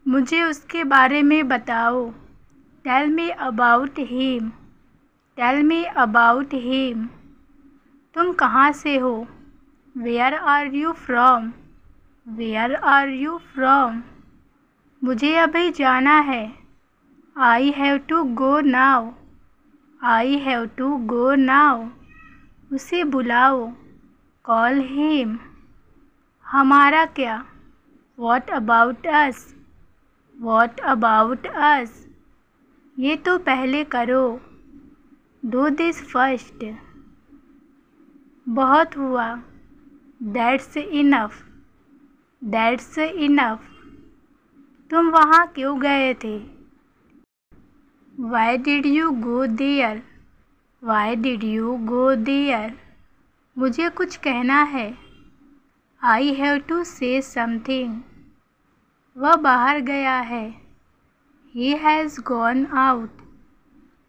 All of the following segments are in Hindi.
मुझे उसके बारे में बताओ। Tell me about him. Tell me about him. तुम कहाँ से हो? Where are you from? Where are you from? मुझे अभी जाना है। I have to go now. I have to go now. उसे बुलाओ। Call him. हमारा क्या? What about us? What about us? ये तो पहले करो। Do this first. बहुत हुआ। That's enough. That's enough. तुम वहाँ क्यों गए थे? Why did you go there? Why did you go there? मुझे कुछ कहना है। I have to say something. वह बाहर गया है। He has gone out.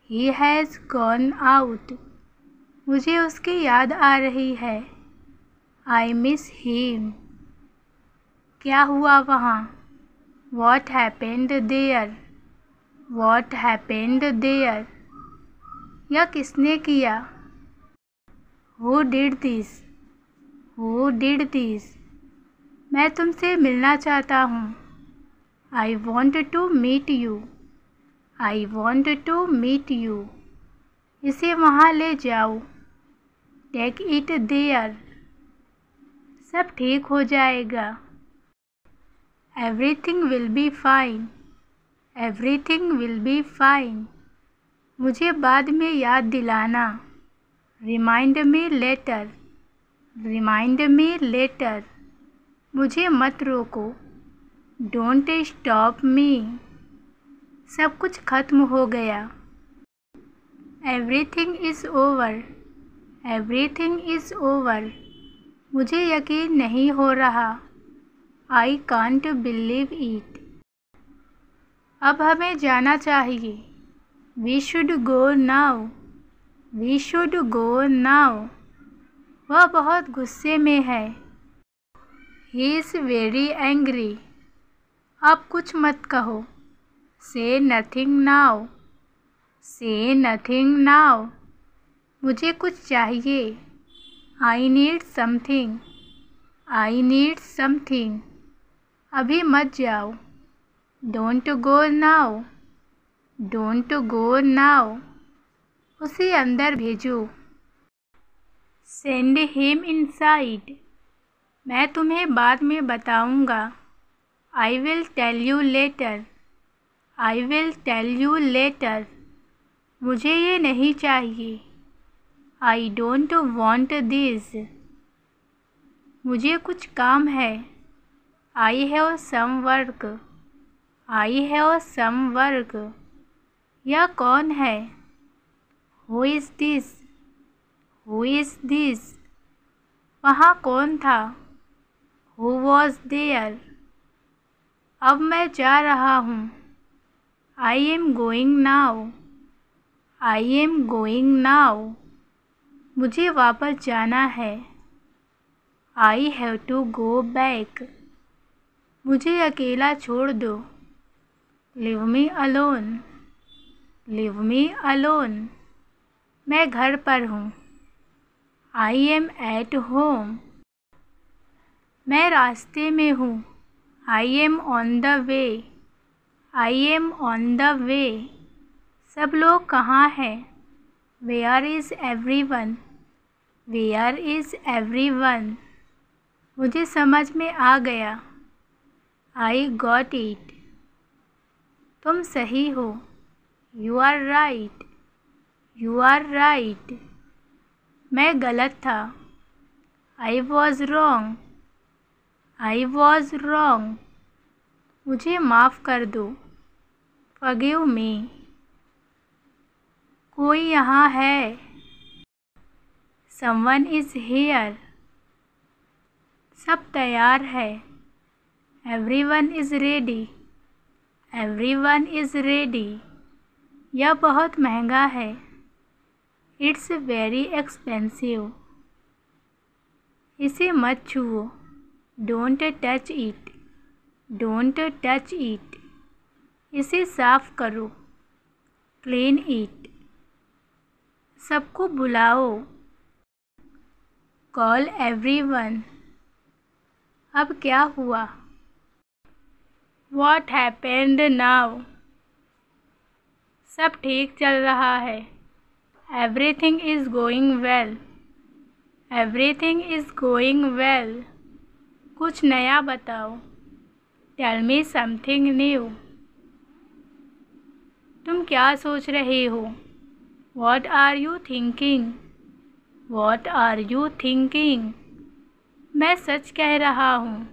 He has gone out. मुझे उसकी याद आ रही है। I miss him. क्या हुआ वहाँ? What happened there? What happened there? यह किसने किया? Who did this? Who did this? मैं तुमसे मिलना चाहता हूँ। I want to meet you. I want to meet you. इसे वहाँ ले जाओ। Take it there. सब ठीक हो जाएगा। Everything will be fine. Everything will be fine. मुझे बाद में याद दिलाना। Remind me later. Remind me later. मुझे मत रोको। Don't stop me. सब कुछ खत्म हो गया। Everything is over. Everything is over. मुझे यकीन नहीं हो रहा। I can't believe it. अब हमें जाना चाहिए। We should go now. We should go now. वह बहुत गुस्से में है। He is very angry. अब कुछ मत कहो। Say nothing now. Say nothing now. मुझे कुछ चाहिए। I need something. I need something. अभी मत जाओ। Don't go now. Don't go now. उसे अंदर भेजो। Send him inside. मैं तुम्हें बाद में बताऊंगा। I will tell you later. I will tell you later. मुझे ये नहीं चाहिए। I don't want this. मुझे कुछ काम है। I have some work. I have some work. यह कौन है? Who is this? Who is this? वहाँ कौन था? Who was there? अब मैं जा रहा हूँ। I am going now. I am going now. मुझे वापस जाना है। I have to go back. मुझे अकेला छोड़ दो। Leave me alone. Leave me alone. मैं घर पर हूँ। I am at home. मैं रास्ते में हूँ। I am on the way. I am on the way. सब लोग कहाँ हैं? Where is everyone? Where is everyone? मुझे समझ में आ गया। I got it. तुम सही हो। You are right. You are right. मैं गलत था। I was wrong. I was wrong. मुझे माफ़ कर दो। Forgive me. कोई यहाँ है। Someone is here. सब तैयार है। Everyone is ready. Everyone is ready. यह बहुत महंगा है। It's very expensive. इसे मत छुओ। Don't touch it. Don't touch it. इसे साफ करो, क्लीन इट। सबको बुलाओ, कॉल एवरीवन। अब क्या हुआ, व्हाट हैपेंड नाउ। सब ठीक चल रहा है, everything is going well, everything is going well. कुछ नया बताओ, टेल मी समथिंग न्यू। तुम क्या सोच रहे हो, what are you thinking, what are you thinking. मैं सच कह रहा हूँ,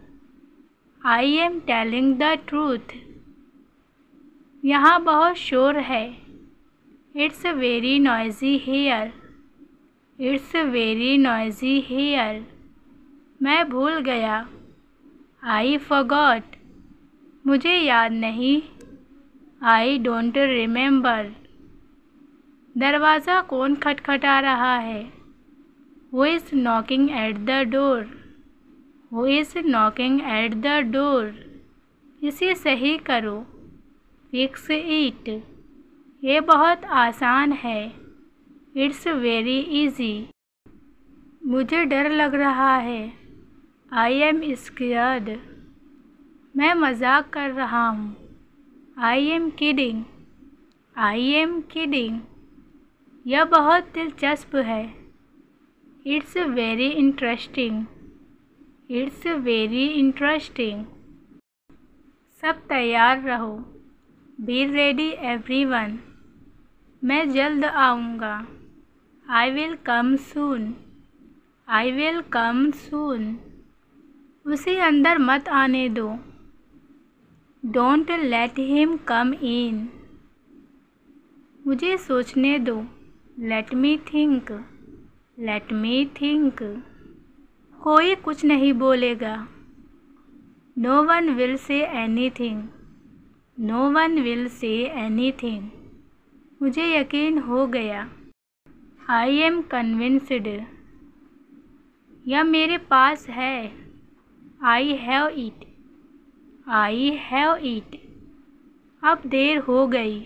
I am telling the truth. यहाँ बहुत शोर है, it's very noisy here, it's very noisy here. मैं भूल गया, आई फॉरगॉट। मुझे याद नहीं, आई डोंट रिमेंबर। दरवाज़ा कौन खटखटा रहा है, who is knocking at the door, who is knocking at the door. इसे सही करो, फिक्स इट। ये बहुत आसान है, इट्स वेरी इजी। मुझे डर लग रहा है, आई एम स्केयर्ड। मैं मजाक कर रहा हूँ, I am kidding, I am kidding. यह बहुत दिलचस्प है, it's very interesting, it's very interesting. सब तैयार रहो, बी रेडी एवरीवन। मैं जल्द आऊँगा, I will come soon, I will come सून। उसे अंदर मत आने दो, don't let him come in. मुझे सोचने दो, let me think, let me think. कोई कुछ नहीं बोलेगा, no one will say anything, no one will say anything. मुझे यकीन हो गया, आई एम कन्विंस्ड। यह मेरे पास है, I have it, I have it. अब देर हो गई,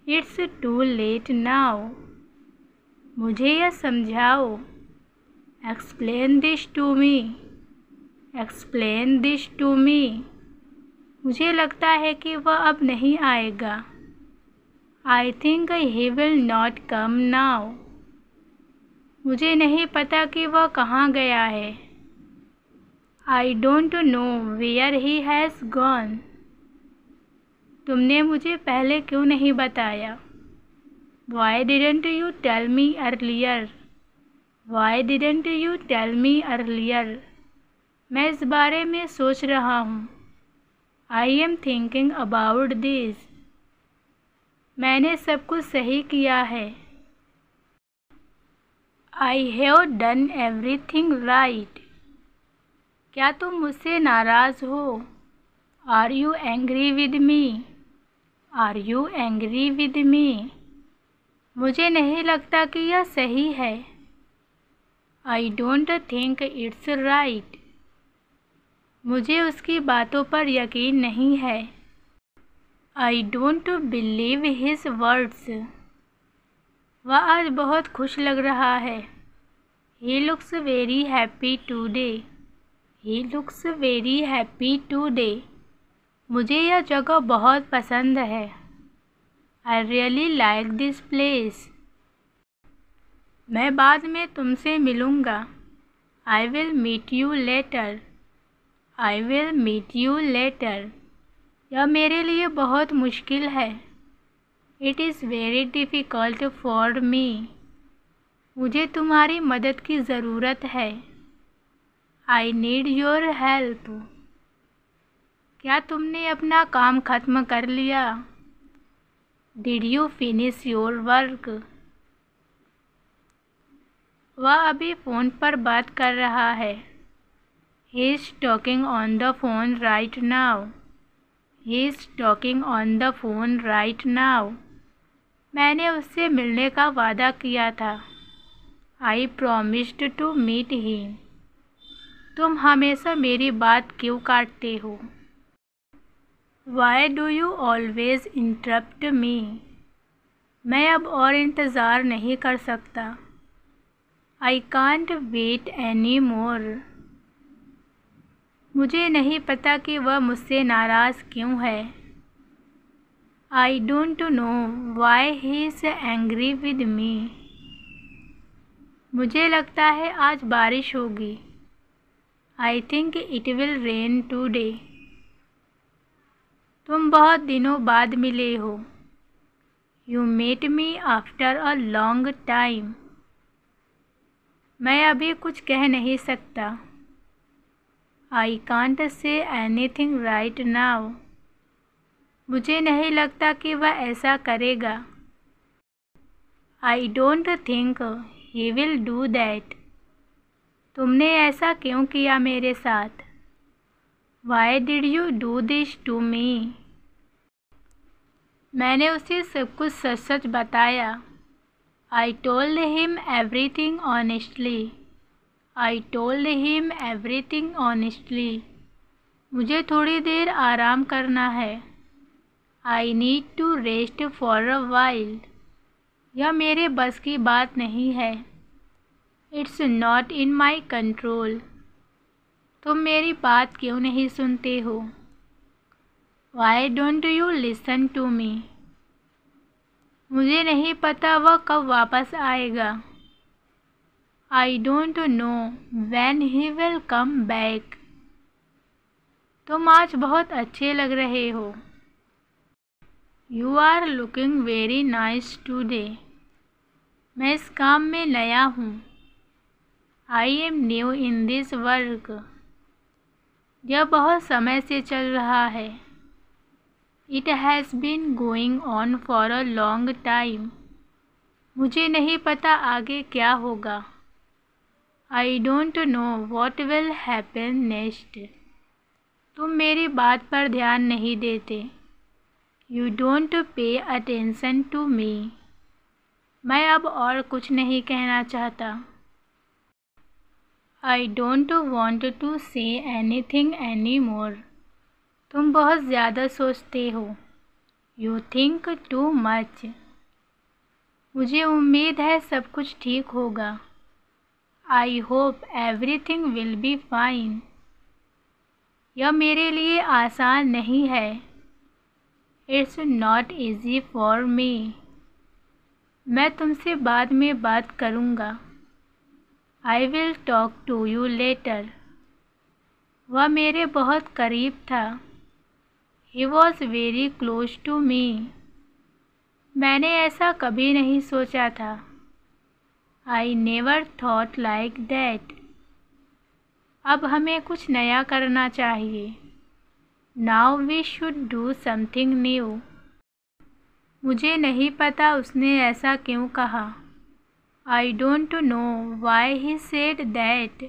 इट्स टू लेट नाउ। मुझे यह समझाओ, explain this to me, explain this to me. मुझे लगता है कि वह अब नहीं आएगा, I think he will not come now. मुझे नहीं पता कि वह कहाँ गया है, I don't know where he has gone. तुमने मुझे पहले क्यों नहीं बताया, why didn't you tell me earlier, why didn't you tell me earlier. मैं इस बारे में सोच रहा हूँ, I am thinking about this. मैंने सब कुछ सही किया है, I have done everything right. क्या तुम मुझसे नाराज़ हो, are you angry with me, are you angry with me. मुझे नहीं लगता कि यह सही है, I don't think it's right. मुझे उसकी बातों पर यकीन नहीं है, I don't believe his words. वह आज बहुत खुश लग रहा है, he looks very happy today, he looks very happy today. मुझे यह जगह बहुत पसंद है, I really like this place. मैं बाद में तुमसे मिलूँगा, I will meet you later, I will meet you later. यह मेरे लिए बहुत मुश्किल है, it is very difficult for me. मुझे तुम्हारी मदद की ज़रूरत है, आई नीड योर हेल्प। क्या तुमने अपना काम ख़त्म कर लिया, did you finish your work. वह अभी फ़ोन पर बात कर रहा है, he is talking on the phone right now, he is talking on the phone right now. मैंने उससे मिलने का वादा किया था, I promised to meet him. तुम हमेशा मेरी बात क्यों काटते हो। Why do you always interrupt me? मैं अब और इंतज़ार नहीं कर सकता। आई कांट वेट एनी मोर। मुझे नहीं पता कि वह मुझसे नाराज़ क्यों है। I don't know why he is angry with me. मुझे लगता है आज बारिश होगी। I think it will rain today. तुम बहुत दिनों बाद मिले हो। You met me after a long time. मैं अभी कुछ कह नहीं सकता। I can't say anything right now. मुझे नहीं लगता कि वह ऐसा करेगा। I don't think he will do that. तुमने ऐसा क्यों किया मेरे साथ? Why did you do this to me? मैंने उसे सब कुछ सच सच बताया। I told him everything honestly. I told him everything honestly. मुझे थोड़ी देर आराम करना है। I need to rest for a while. यह मेरे बस की बात नहीं है। It's not in my control. तुम मेरी बात क्यों नहीं सुनते हो? Why don't you listen to me? मुझे नहीं पता वह कब वापस आएगा। I don't know when he will come back. तुम आज बहुत अच्छे लग रहे हो। You are looking very nice today. मैं इस काम में नया हूँ। I am new in this work. यह बहुत समय से चल रहा है। It has been going on for a long time. मुझे नहीं पता आगे क्या होगा। I don't know what will happen next. तुम मेरी बात पर ध्यान नहीं देते। You don't pay attention to me. मैं अब और कुछ नहीं कहना चाहता। I don't want to say anything any more. तुम बहुत ज़्यादा सोचते हो। You think too much. मुझे उम्मीद है सब कुछ ठीक होगा। I hope everything will be fine. यह मेरे लिए आसान नहीं है। It's not easy for me. मैं तुमसे बाद में बात करूँगा। I will talk to you later. वह मेरे बहुत करीब था। He was very close to me. मैंने ऐसा कभी नहीं सोचा था। I never thought like that. अब हमें कुछ नया करना चाहिए। Now we should do something new. मुझे नहीं पता उसने ऐसा क्यों कहा। I don't know why he said that.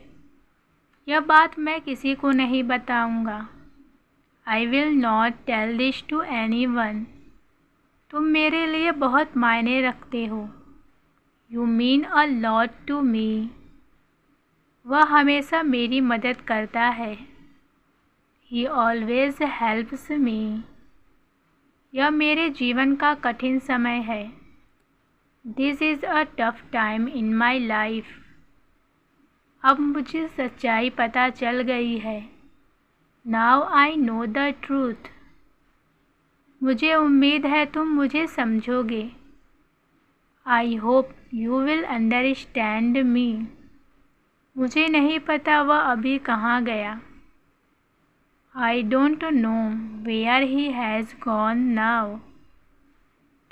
यह बात मैं किसी को नहीं बताऊंगा। I will not tell this to anyone. तुम मेरे लिए बहुत मायने रखते हो। You mean a lot to me. वह हमेशा मेरी मदद करता है। He always helps me. यह मेरे जीवन का कठिन समय है। This is a tough time in my life. अब मुझे सच्चाई पता चल गई है। Now I know the truth. मुझे उम्मीद है तुम मुझे समझोगे। I hope you will understand me. मुझे नहीं पता वह अभी कहाँ गया। I don't know where he has gone now.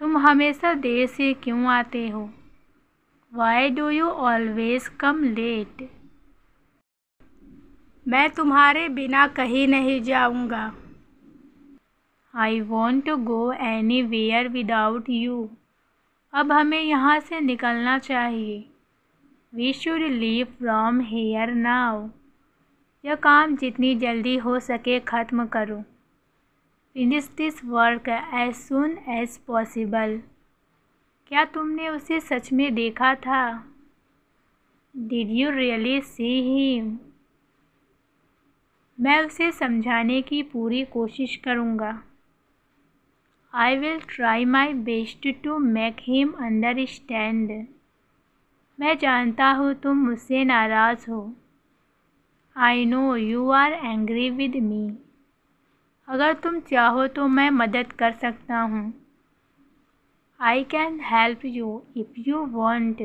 तुम हमेशा देर से क्यों आते हो? Why do you always come late? मैं तुम्हारे बिना कहीं नहीं जाऊंगा। I want to go anywhere without you. अब हमें यहाँ से निकलना चाहिए। We should leave from here now. यह काम जितनी जल्दी हो सके ख़त्म करो। Finish this work as soon as possible. क्या तुमने उसे सच में देखा था? Did you really see him? मैं उसे समझाने की पूरी कोशिश करूँगा। I will try my best to make him understand. मैं जानता हूँ तुम मुझसे नाराज़ हो. I know you are angry with me. अगर तुम चाहो तो मैं मदद कर सकता हूँ. I can help you if you want.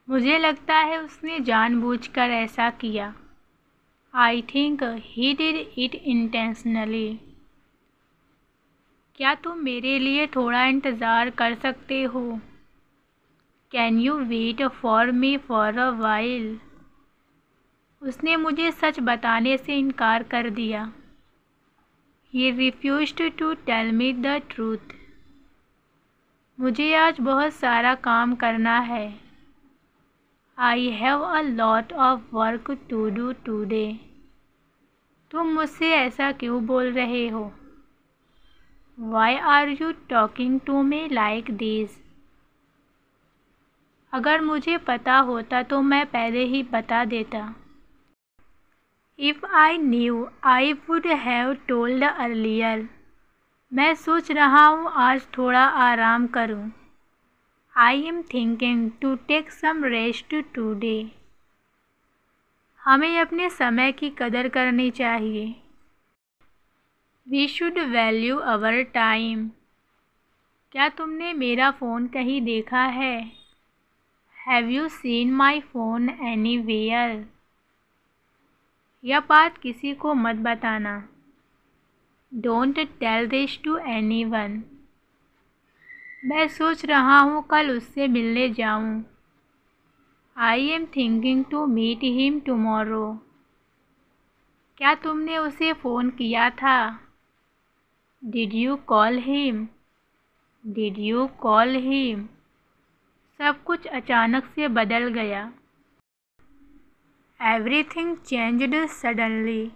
मुझे लगता है उसने जानबूझकर ऐसा किया. I think he did it intentionally. क्या तुम मेरे लिए थोड़ा इंतज़ार कर सकते हो? Can you wait for me for a while? उसने मुझे सच बताने से इनकार कर दिया. He refused to tell me the truth. मुझे आज बहुत सारा काम करना है. I have a lot of work to do today. तुम मुझसे ऐसा क्यों बोल रहे हो? Why are you talking to me like this? अगर मुझे पता होता तो मैं पहले ही बता देता. If I knew, I would have told earlier. मैं सोच रहा हूँ आज थोड़ा आराम करूँ. I am thinking to take some rest today. हमें अपने समय की कदर करनी चाहिए. We should value our time. क्या तुमने मेरा फ़ोन कहीं देखा है? Have you seen my phone anywhere? यह बात किसी को मत बताना. Don't tell this to anyone. मैं सोच रहा हूँ कल उससे मिलने जाऊँ. I am thinking to meet him tomorrow. क्या तुमने उसे फ़ोन किया था? Did you call him? Did you call him? सब कुछ अचानक से बदल गया. Everything changed suddenly.